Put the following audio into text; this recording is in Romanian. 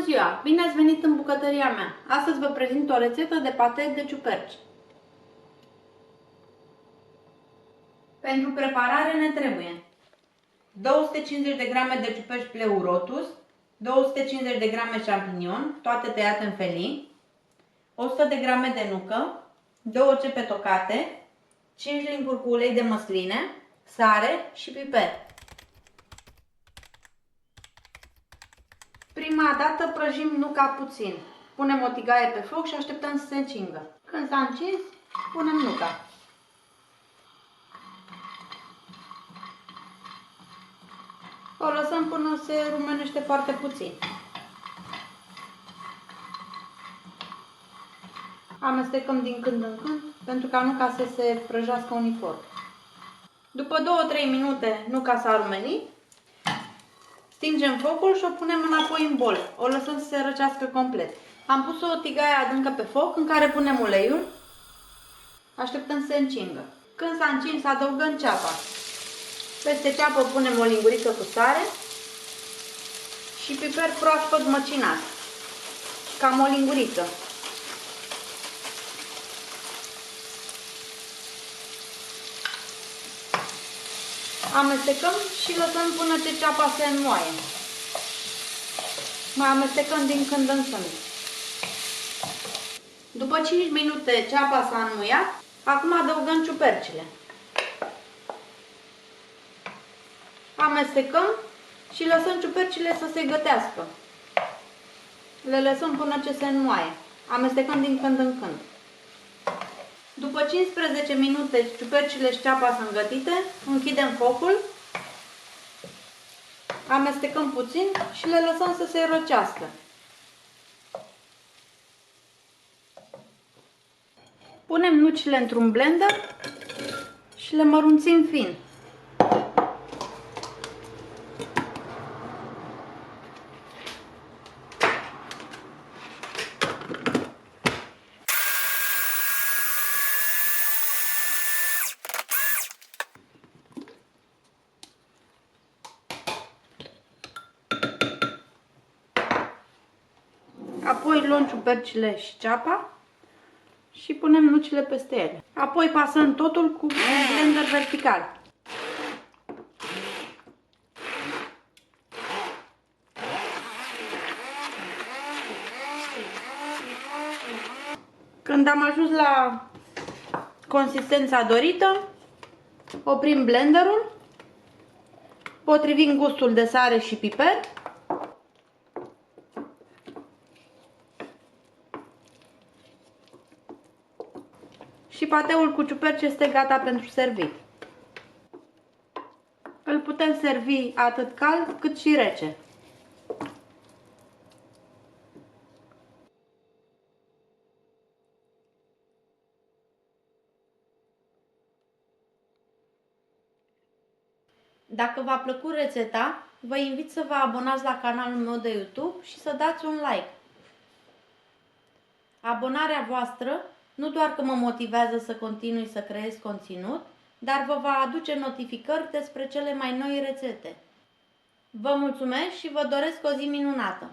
ziua! Bine ați venit în bucătăria mea! Astăzi vă prezint o rețetă de pate de ciuperci. Pentru preparare ne trebuie 250 de grame de ciuperci pleurotus, 250 de grame champignon, toate tăiate în felii, 100 de grame de nucă, 2 cepe tocate, 5 linguri cu ulei de măsline, sare și piper. Prima dată prăjim nuca puțin. Punem o tigaie pe foc și așteptăm să se încingă. Când s-a încins, punem nuca. O lăsăm până se rumenește foarte puțin. Amestecăm din când în când pentru ca nuca să se prăjească uniform. După 2-3 minute nuca s-a rumenit. Stingem focul și o punem înapoi în bol. O lăsăm să se răcească complet. Am pus o tigaie adâncă pe foc în care punem uleiul. Așteptăm să se încingă. Când s-a încins, adăugăm ceapa. Peste ceapă punem o linguriță cu sare și piper proaspăt măcinat. Cam o linguriță. Amestecăm și lăsăm până ce ceapa se înmoaie. Mai amestecăm din când în când. După 5 minute ceapa s-a înmuiat, acum adăugăm ciupercile. Amestecăm și lăsăm ciupercile să se gătească. Le lăsăm până ce se înmoaie. Amestecăm din când în când. După 15 minute ciupercile și ceapa sunt gătite, închidem focul, amestecăm puțin și le lăsăm să se răcească. Punem nucile într-un blender și le mărunțim fin. Apoi luăm ciupercile și ceapa și punem nucile peste ele. Apoi pasăm totul cu un blender vertical. Când am ajuns la consistența dorită, oprim blenderul, potrivim gustul de sare și piper. Și pateul cu ciuperci este gata pentru servit. Îl putem servi atât cald cât și rece. Dacă v-a plăcut rețeta, vă invit să vă abonați la canalul meu de YouTube și să dați un like. Abonarea voastră nu doar că mă motivează să continui să creez conținut, dar vă va aduce notificări despre cele mai noi rețete. Vă mulțumesc și vă doresc o zi minunată!